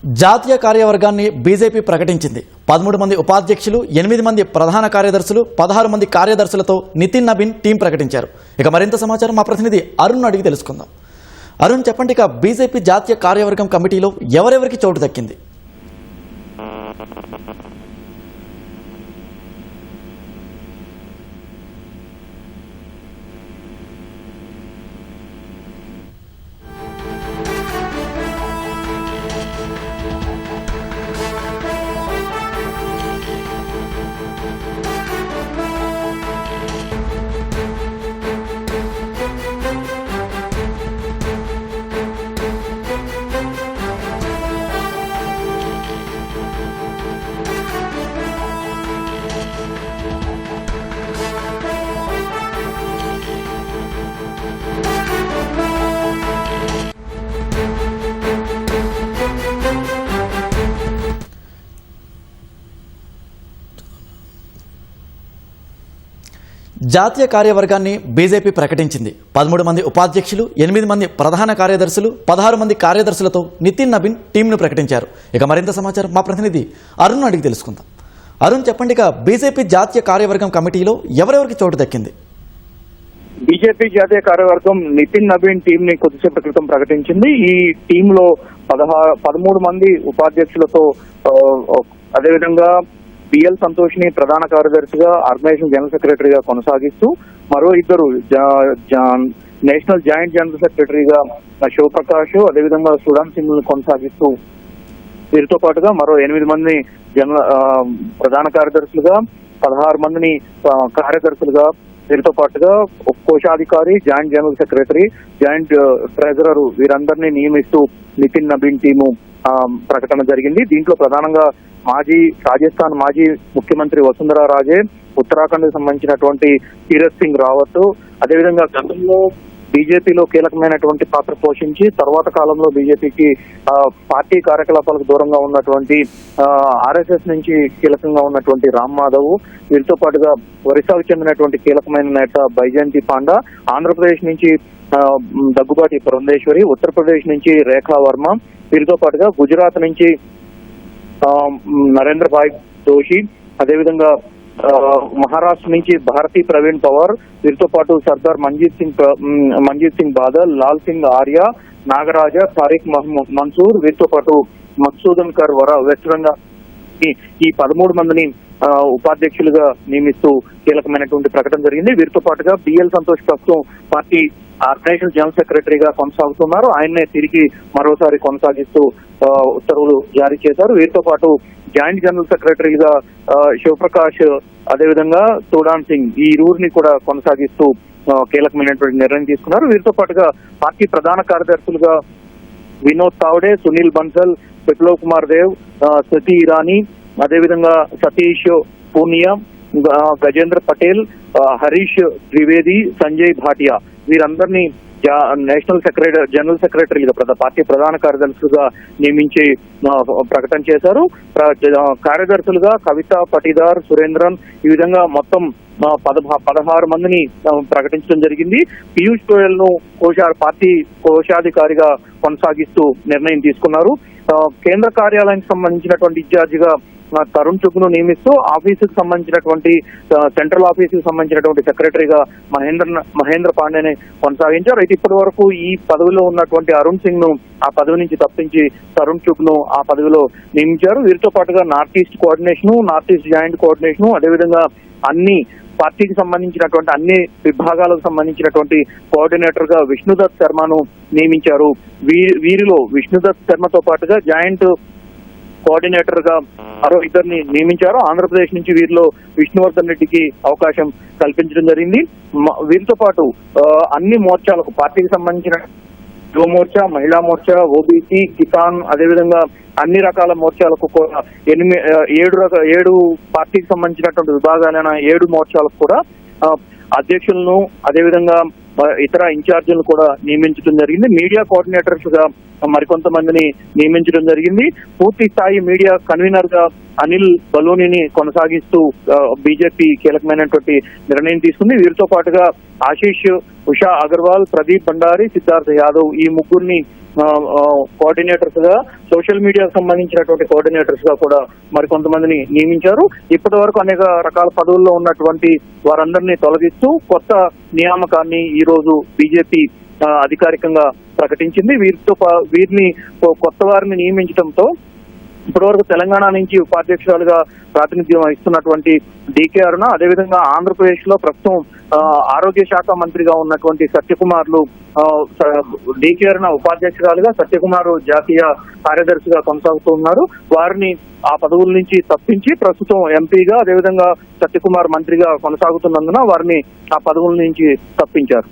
జాతీయ కార్యవర్గాన్ని బీజేపీ ప్రకటించింది. 13 మంది ఉపాధ్యక్షులు, 8 మంది ప్రధాన కార్యదర్శులు, 16 మంది కార్యదర్శులతో నితిన్ నబీన్ టీం ప్రకటించారు. ఇక మరింత సమాచారం మా ప్రతినిధి అరుణ్ అడిగి తెలుసుకుందాం. అరుణ్, చెప్పండి, ఇక బీజేపీ జాతీయ కార్యవర్గం కమిటీలో ఎవరెవరికి చోటు దక్కింది? జాతీయ కార్యవర్గాన్ని బీజేపీ ప్రకటించింది. 13 మంది ఉపాధ్యక్షులు, 8 మంది ప్రధాన కార్యదర్శులు, 16 మంది కార్యదర్శులతో నితిన్ నబీన్ టీంను ప్రకటించారు. ఇక మరింత సమాచారం మా ప్రతినిధి అరుణ్ అడిగి తెలుసుకుందాం. అరుణ్, చెప్పండి, ఇక బీజేపీ జాతీయ కార్యవర్గం కమిటీలో ఎవరెవరికి చోటు దక్కింది? బీజేపీ జాతీయ కార్యవర్గం నితిన్ నబీన్ టీం ని కొద్దిసేపటి క్రితం ప్రకటించింది. ఈ టీంలో 13 మంది ఉపాధ్యక్షులతో అదేవిధంగా బిఎల్ సంతోష్ ని ప్రధాన కార్యదర్శిగా, ఆర్గనైజేషన్ జనరల్ సెక్రటరీగా కొనసాగిస్తూ, మరో ఇద్దరు నేషనల్ జాయింట్ జనరల్ సెక్రటరీగా శివప్రకాష్, అదేవిధంగా సుడాన్ సింగ్ కొనసాగిస్తూ, వీరితో పాటుగా మరో 8 మంది ప్రధాన కార్యదర్శులుగా, 16 మందిని కార్యదర్శులుగా, వీరితో పాటుగా కోశాధికారి, joint general secretary, joint treasurer, వీరందరినీ నియమిస్తూ నితిన్ నబీన్ టీము ప్రకటన జరిగింది. దీంట్లో ప్రధానంగా రాజస్థాన్ మాజీ ముఖ్యమంత్రి వసుంధరా రాజే, ఉత్తరాఖండ్ కు సంబంధించినటువంటి తీరత్ సింగ్ రావత్, అదేవిధంగా గతంలో బీజేపీలో కీలకమైనటువంటి పాత్ర పోషించి తర్వాత కాలంలో బీజేపీకి పార్టీ కార్యకలాపాలకు దూరంగా ఉన్నటువంటి ఆర్ఎస్ఎస్ నుంచి కీలకంగా ఉన్నటువంటి రామ్ మాధవ్, వీరితో పాటుగా ఒరిస్సాకు చెందినటువంటి కీలకమైన నేత బైజయంతి పాండా, ఆంధ్రప్రదేశ్ నుంచి దగ్గుబాటి పురంధేశ్వరి, ఉత్తరప్రదేశ్ నుంచి రేఖా వర్మ, వీరితో పాటుగా గుజరాత్ నుంచి నరేంద్ర భాయ్ జోషి, అదేవిధంగా మహారాష్ట్ర నుంచి భారతీ ప్రవీణ్ పవార్, వీరితో పాటు సర్దార్ మంజీత్ సింగ్ బాదల్, లాల్ సింగ్ ఆర్య, నాగరాజ, తారిక్ మన్సూర్, వీరితో పాటు మక్సూదన్ కర్ వర, వెస్ట్ బెంగాల్ ఈ 13 మందిని ఉపాధ్యక్షులుగా నియమిస్తూ కీలకమైనటువంటి ప్రకటన జరిగింది. వీరితో పాటుగా బిఎల్ సంతోష్ ప్రస్తుతం పార్టీ ఆర్గనైజేషన్ జనరల్ సెక్రటరీగా కొనసాగుతున్నారు. ఆయన్నే తిరిగి మరోసారి కొనసాగిస్తూ ఉత్తర్వులు జారీ చేశారు. వీరితో పాటు జాయింట్ జనరల్ సెక్రటరీగా శివప్రకాష్, అదేవిధంగా సుడాన్ సింగ్, ఈ ఇరువురిని కూడా కొనసాగిస్తూ కీలకమైనటువంటి నిర్ణయం తీసుకున్నారు. వీరితో పాటుగా పార్టీ ప్రధాన కార్యదర్శులుగా వినోద్ తావ్డే, సునీల్ బన్సల్, బిప్లవ్ కుమార్ దేవ్, స్మృతి ఇరానీ, అదేవిధంగా సతీష్ పూనియా, గజేంద్ర పటేల్, హరీష్ ద్వివేది, సంజయ్ భాటియా, వీరందరినీ నేషనల్ జనరల్ సెక్రటరీగా పార్టీ ప్రధాన కార్యదర్శులుగా నియమించి ప్రకటన చేశారు. కార్యదర్శులుగా కవిత పటిదార్, సురేంద్రన్, ఈ విధంగా మొత్తం 16 మందిని ప్రకటించడం జరిగింది. పీయూష్ గోయల్ ను పార్టీ కోశాధికారిగా కొనసాగిస్తూ నిర్ణయం తీసుకున్నారు. కేంద్ర కార్యాలయానికి సంబంధించినటువంటి ఇన్ఛార్జిగా తరుణ్ చుగ్ ను నియమిస్తూ ఆఫీసుకు సంబంధించినటువంటి సెంట్రల్ ఆఫీసుకు సంబంధించినటువంటి సెక్రటరీగా మహేంద్ర పాండేని కొనసాగించారు. అయితే ఇప్పటి వరకు ఈ పదవిలో ఉన్నటువంటి అరుణ్ సింగ్ ను ఆ పదవి నుంచి తప్పించి తరుణ్ చుగ్ ను ఆ పదవిలో నియమించారు. వీరితో పాటుగా north east coordination, north east joint coordination, అదేవిధంగా అన్ని పార్టీకి సంబంధించినటువంటి అన్ని విభాగాలకు సంబంధించినటువంటి కోఆర్డినేటర్ గా విష్ణుదత్ శర్మను నియమించారు. వీరిలో విష్ణుదత్ శర్మతో పాటుగా జాయింట్ కోఆర్డినేటర్ గా మరో ఇద్దరిని నియమించారు. ఆంధ్రప్రదేశ్ నుంచి వీరిలో విష్ణువర్ధన్ రెడ్డికి అవకాశం కల్పించడం జరిగింది. వీరితో పాటు అన్ని మోర్చాలకు పార్టీకి సంబంధించిన యువ మోర్చా, మహిళా మోర్చా, ఓబీసీ, కిసాన్, అదేవిధంగా అన్ని రకాల మోర్చాలకు కూడా 7 పార్టీకి సంబంధించినటువంటి విభాగాలైన 7 మోర్చాలకు కూడా అధ్యక్షులను, అదేవిధంగా ఇతర ఇన్ఛార్జీలను కూడా నియమించడం జరిగింది. మీడియా కోఆర్డినేటర్స్ గా మరికొంతమందిని నియమించడం జరిగింది. పూర్తి స్థాయి మీడియా కన్వీనర్ గా అనిల్ బలూనిని కొనసాగిస్తూ బీజేపీ కీలకమైనటువంటి నిర్ణయం తీసుకుంది. వీరితో పాటుగా ఆశీష్, ఉషా అగర్వాల్, ప్రదీప్ భండారి, సిద్ధార్థ్ యాదవ్ ఈ ముగ్గురిని కోఆర్డినేటర్స్ గా, సోషల్ మీడియాకు సంబంధించినటువంటి కోఆర్డినేటర్స్ గా కూడా మరికొంతమందిని నియమించారు. ఇప్పటి వరకు అనేక రకాల పదవుల్లో ఉన్నటువంటి వారందరినీ తొలగిస్తూ కొత్త నియామకాన్ని ఈ రోజు బీజేపీ అధికారికంగా ప్రకటించింది. వీరిని కొత్త వారిని నియమించడంతో ఇప్పటివరకు తెలంగాణ నుంచి ఉపాధ్యక్షురాలుగా ప్రాతినిధ్యం వహిస్తున్నటువంటి డికే అరుణ, అదేవిధంగా ఆంధ్రప్రదేశ్ లో ప్రస్తుతం ఆరోగ్య శాఖ మంత్రిగా ఉన్నటువంటి సత్యకుమార్లు, డికే అరుణ ఉపాధ్యక్షురాలుగా, సత్యకుమార్ జాతీయ కార్యదర్శిగా కొనసాగుతున్నారు. వారిని ఆ పదవుల నుంచి తప్పించి ప్రస్తుతం ఎంపీగా, అదేవిధంగా సత్యకుమార్ మంత్రిగా కొనసాగుతున్నందున వారిని ఆ పదవుల నుంచి తప్పించారు.